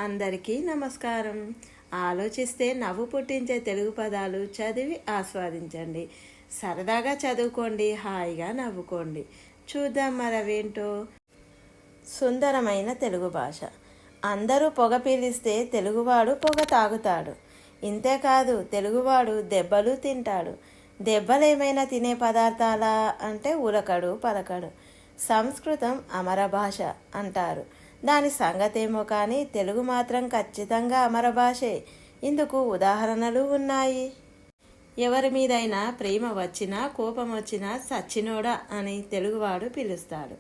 అందరికీ నమస్కారం. ఆలోచిస్తే నవ్వు పుట్టించే తెలుగు పదాలు చదివి ఆస్వాదించండి. సరదాగా చదువుకోండి, హాయిగా నవ్వుకోండి. చూద్దాం మరవేంటో. సుందరమైన తెలుగు భాష. అందరూ పొగ పీలిస్తే తెలుగువాడు పొగ తాగుతాడు. ఇంతేకాదు, తెలుగువాడు దెబ్బలు తింటాడు. దెబ్బలేమైనా తినే పదార్థాలా అంటే ఉలకడు పలకడు. సంస్కృతం అమర భాష అంటారు. దాని సంగతేమో కానీ తెలుగు మాత్రం ఖచ్చితంగా అమర భాషే. ఇందుకు ఉదాహరణలు ఉన్నాయి. ఎవరి మీదైనా ప్రేమ వచ్చినా కోపం వచ్చినా సచ్చినోడా అని తెలుగువాడు పిలుస్తాడు.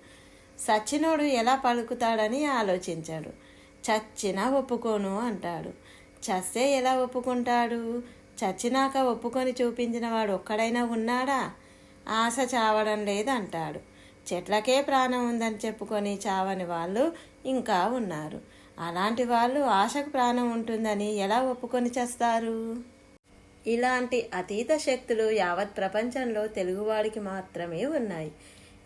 సచ్చినోడు ఎలా పలుకుతాడని ఆలోచించాడు. చచ్చినా ఒప్పుకోను అంటాడు. చస్తే ఎలా ఒప్పుకుంటాడు? చచ్చినాక ఒప్పుకొని చూపించిన వాడు ఒక్కడైనా ఉన్నాడా? ఆశ చావడం లేదంటాడు. చెట్లకే ప్రాణం ఉందని చెప్పుకొని చావని వాళ్ళు ఇంకా ఉన్నారు. అలాంటి వాళ్ళు ఆశకు ప్రాణం ఉంటుందని ఎలా ఒప్పుకొని చేస్తారు? ఇలాంటి అతీత శక్తులు యావత్ ప్రపంచంలో తెలుగువాడికి మాత్రమే ఉన్నాయి.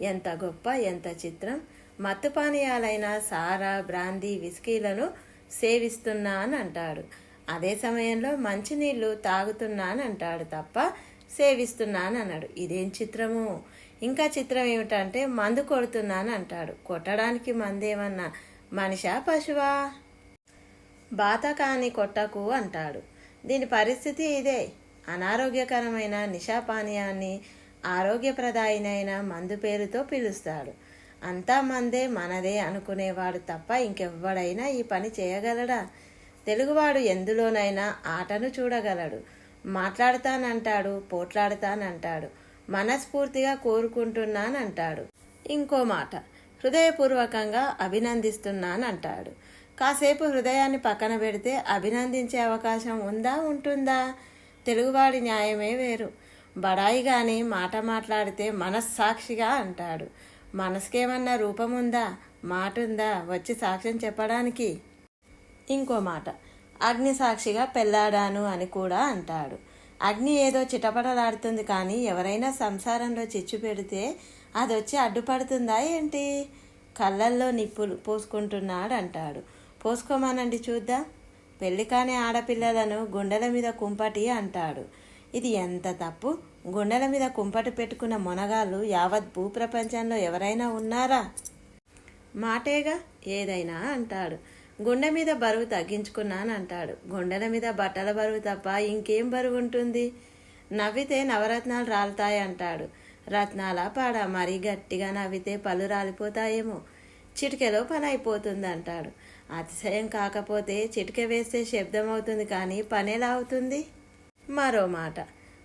ఎంత గొప్ప, ఎంత చిత్రం! మత్తు పానీయాలైన సారా, బ్రాందీ, విస్కీలను సేవిస్తున్నానంటాడు. అదే సమయంలో మంచినీళ్ళు తాగుతున్నానంటాడు తప్ప సేవిస్తున్నానన్నాడు. ఇదేం చిత్రము! ఇంకా చిత్రం ఏమిటంటే మందు కొడుతున్నాను అంటాడు. కొట్టడానికి మందేమన్నా మనిషా పశువా? బాత కాని కొట్టకు అంటాడు. దీని పరిస్థితి ఇదే. అనారోగ్యకరమైన నిశాపానీయాన్ని ఆరోగ్యప్రదాయనైన మందు పేరుతో పిలుస్తాడు. అంతా మందే మనదే అనుకునేవాడు తప్ప ఇంకెవ్వడైనా ఈ పని చేయగలడా? తెలుగువాడు ఎందులోనైనా ఆటను చూడగలడు. మాట్లాడతానంటాడు, పోట్లాడతానంటాడు, మనస్ఫూర్తిగా కోరుకుంటున్నానంటాడు. ఇంకో మాట, హృదయపూర్వకంగా అభినందిస్తున్నానంటాడు. కాసేపు హృదయాన్ని పక్కన పెడితే అభినందించే అవకాశం ఉందా, ఉంటుందా? తెలుగువాడి న్యాయమే వేరు. బడాయిగాని మాట మాట్లాడితే మనస్సాక్షిగా అంటాడు. మనసుకేమన్నా రూపం ఉందా, మాట ఉందా వచ్చి సాక్ష్యం చెప్పడానికి? ఇంకో మాట, అగ్ని సాక్షిగా పెళ్ళాడాను అని కూడా అంటాడు. అగ్ని ఏదో చిటపటలాడుతుంది కానీ ఎవరైనా సంసారంలో చిచ్చు పెడితే అదొచ్చి అడ్డుపడుతుందా ఏంటి? కళ్ళల్లో నిప్పులు పోసుకుంటున్నాడు అంటాడు. పోసుకోమానండి చూద్దాం. పెళ్లి కాని ఆడపిల్లలను గుండెల మీద కుంపటి అంటాడు. ఇది ఎంత తప్పు! గుండెల మీద కుంపటి పెట్టుకున్న మొనగాళ్ళు యావత్ భూప్రపంచంలో ఎవరైనా ఉన్నారా? మాటేగా ఏదైనా అంటాడు. గుండె మీద బరువు తగ్గించుకున్నానంటాడు. గుండెల మీద బట్టల బరువు తప్ప ఇంకేం బరువు ఉంటుంది? నవ్వితే నవరత్నాలు రాలుతాయి అంటాడు. రత్నాల పాడ మరీ గట్టిగా నవ్వితే పళ్ళు రాలిపోతాయేమో. చిటికెలో పని అయిపోతుంది అంటాడు. అతిశయం కాకపోతే చిటికె వేస్తే శబ్దం అవుతుంది కానీ పని ఎలా అవుతుంది? మరో మాట,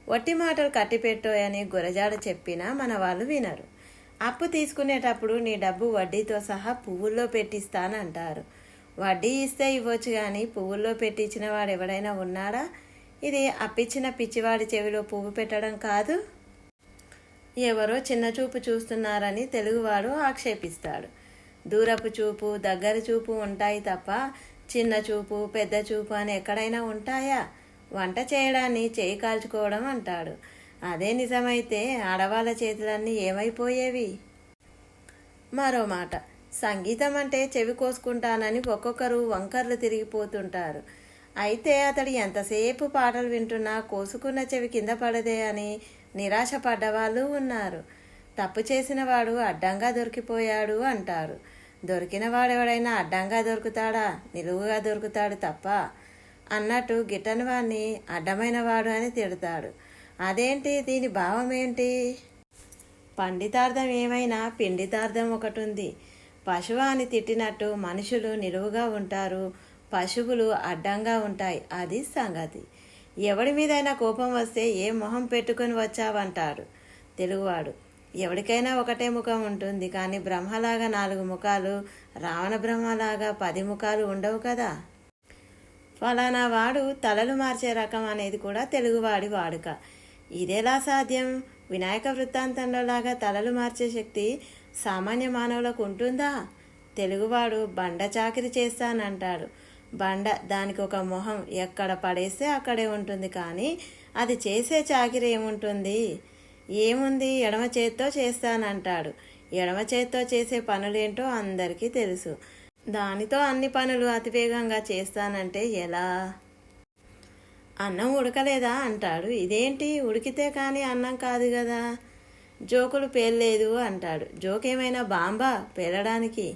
వట్టి మాటలు కట్టిపెట్టోయని గురజాడ చెప్పినా మన వాళ్ళు వినరు. అప్పు తీసుకునేటప్పుడు నీ డబ్బు వడ్డీతో సహా పువ్వుల్లో పెట్టిస్తానంటారు. వడ్డీ ఇస్తే ఇవ్వచ్చు కానీ పువ్వుల్లో పెట్టించిన వాడు ఎవడైనా ఉన్నాడా? ఇది అప్పిచ్చిన పిచ్చివాడి చెవిలో పువ్వు పెట్టడం కాదు. ఎవరో చిన్న చూపు చూస్తున్నారని తెలుగువాడు ఆక్షేపిస్తాడు. దూరపు చూపు, దగ్గర చూపు ఉంటాయి తప్ప చిన్న చూపు, పెద్ద చూపు అని ఎక్కడైనా ఉంటాయా? వంట చేయడాన్ని చేయి కాల్చుకోవడం అంటాడు. అదే నిజమైతే ఆడవాళ్ళ చేతులన్నీ ఏమైపోయేవి? మరో మాట, సంగీతం అంటే చెవి కోసుకుంటానని ఒక్కొక్కరు వంకర్లు తిరిగిపోతుంటారు. అయితే అతడు ఎంతసేపు పాటలు వింటున్నా కోసుకున్న చెవి కింద పడదే అని నిరాశ పడ్డవాళ్ళు ఉన్నారు. తప్పు చేసిన వాడు అడ్డంగా దొరికిపోయాడు అంటారు. దొరికిన వాడెవడైనా అడ్డంగా దొరుకుతాడా? నిలువుగా దొరుకుతాడు తప్ప. అన్నట్టు గిట్టని వాడిని అడ్డమైన వాడు అని తిడతాడు. అదేంటి? దీని భావం ఏంటి? పండితార్థం ఏమైనా పిండితార్థం ఒకటి ఉంది. పశువు అని తిట్టినట్టు మనుషులు నిలువుగా ఉంటారు, పశువులు అడ్డంగా ఉంటాయి. అది సంగతి. ఎవడి మీదైనా కోపం వస్తే ఏ మొహం పెట్టుకొని వచ్చావంటాడు తెలుగువాడు. ఎవరికైనా ఒకటే ముఖం ఉంటుంది కానీ బ్రహ్మలాగా 4 ముఖాలు, రావణ బ్రహ్మలాగా 10 ముఖాలు ఉండవు కదా. ఫలానా వాడు తలలు మార్చే రకం అనేది కూడా తెలుగువాడి వాడుక. ఇదెలా సాధ్యం? వినాయక వృత్తాంతంలో లాగా తలలు మార్చే శక్తి సామాన్య మానవులకు ఉంటుందా? తెలుగువాడు బండ చాకిరి చేస్తానంటాడు. బండ, దానికి ఒక మొహం ఎక్కడ పడేస్తే అక్కడే ఉంటుంది కానీ అది చేసే చాకిరి ఏముంటుంది? ఏముంది? ఎడమ చేత్తో చేస్తానంటాడు. ఎడమ చేత్తో చేసే పనులేంటో అందరికీ తెలుసు. దానితో అన్ని పనులు అతివేగంగా చేస్తానంటే ఎలా? అన్నం ఉడకలేదా అంటాడు. ఇదేంటి, ఉడికితే కానీ అన్నం కాదు కదా. జోకులు పేర్లేదు అంటాడు. జోకేమైనా బాంబా పేలడానికి?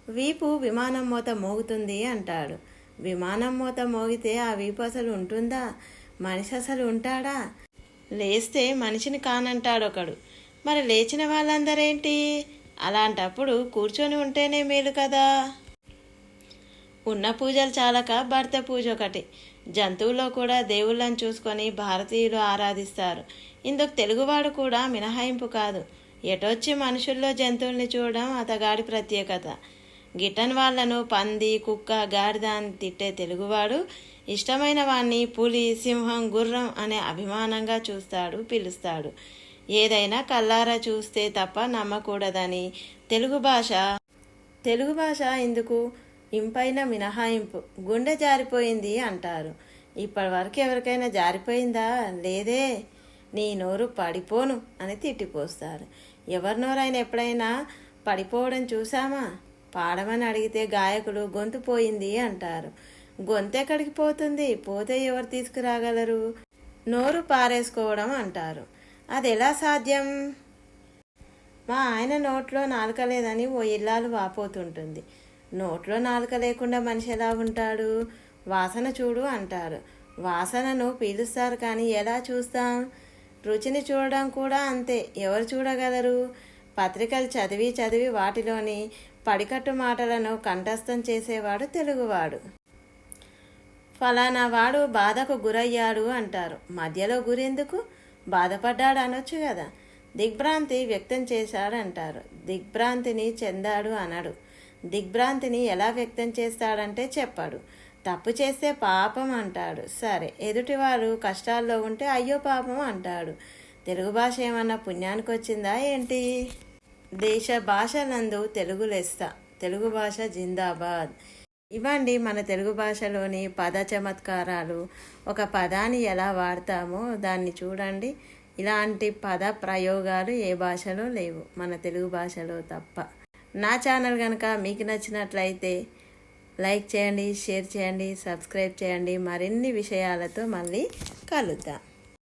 వీపు విమానం మోత మోగుతుంది అంటాడు. విమానం మోత మోగితే ఆ వీపు అసలు ఉంటుందా? మనిషి అసలు ఉంటాడా? లేస్తే మనిషిని కానంటాడు ఒకడు. మరి లేచిన వాళ్ళందరేంటి? అలాంటప్పుడు కూర్చొని ఉంటేనే మేలు కదా. ఉన్న పూజలు చాలక భర్త పూజ ఒకటి. జంతువుల్లో కూడా దేవుళ్ళని చూసుకొని భారతీయులు ఆరాధిస్తారు. ఇందుకు తెలుగువాడు కూడా మినహాయింపు కాదు. ఎటొచ్చి మనుషుల్లో జంతువుల్ని చూడడం అతగాడి ప్రత్యేకత. గిట్టని వాళ్లను పంది, కుక్క, గాడిద అని తిట్టే తెలుగువాడు ఇష్టమైన వాణ్ణి పులి, సింహం, గుర్రం అనే అభిమానంగా చూస్తాడు, పిలుస్తాడు. ఏదైనా కల్లారా చూస్తే తప్ప నమ్మకూడదని తెలుగు భాష ఇందుకు ఇంపైన మినహాయింపు. గుండె జారిపోయింది అంటారు. ఇప్పటి వరకు ఎవరికైనా జారిపోయిందా? లేదే. నీ నోరు పడిపోను అని తిట్టిపోస్తారు. ఎవరి నోరైనా ఎప్పుడైనా పడిపోవడం చూసామా? పాడమని అడిగితే గాయకులు గొంతు పోయింది అంటారు. గొంతు ఎక్కడికి పోతుంది? పోతే ఎవరు తీసుకురాగలరు? నోరు పారేసుకోవడం అంటారు. అది ఎలా సాధ్యం? మా ఆయన నోట్లో నాలుక లేదని ఓ ఇల్లాలు వాపోతుంటుంది. నోట్లో నాలుక లేకుండా మనిషి ఎలా ఉంటాడు? వాసన చూడు అంటారు. వాసనను పీలుస్తారు కానీ ఎలా చూస్తాం? రుచిని చూడడం కూడా అంతే. ఎవరు చూడగలరు? పత్రికలు చదివి వాటిలోని పడికట్టు మాటలను కంఠస్థం చేసేవాడు తెలుగువాడు. ఫలానా వాడు బాధకు గురయ్యాడు అంటారు. మధ్యలో గురెందుకు? బాధపడ్డాడు అనొచ్చు కదా. దిగ్భ్రాంతి వ్యక్తం చేశాడంటారు. దిగ్భ్రాంతిని చెందాడు అనడు. దిగ్భ్రాంతిని ఎలా వ్యక్తం చేస్తాడంటే చెప్పాడు. తప్పు చేస్తే పాపం అంటాడు. సరే, ఎదుటివారు కష్టాల్లో ఉంటే అయ్యో పాపం అంటాడు. తెలుగు భాష ఏమన్నా పుణ్యానికి వచ్చిందా ఏంటి? దేశ భాషలందు తెలుగు లెస్స. తెలుగు భాష జిందాబాద్. ఇవ్వండి మన తెలుగు భాషలోని పద చమత్కారాలు. ఒక పదాన్ని ఎలా వాడతామో దాన్ని చూడండి. ఇలాంటి పద ప్రయోగాలు ఏ భాషలో లేవు, మన తెలుగు భాషలో తప్ప. నా ఛానల్ కనుక మీకు నచ్చినట్లయితే లైక్ చేయండి, షేర్ చేయండి, సబ్స్క్రైబ్ చేయండి. మరిన్ని విషయాలతో మళ్ళీ కలుద్దాం.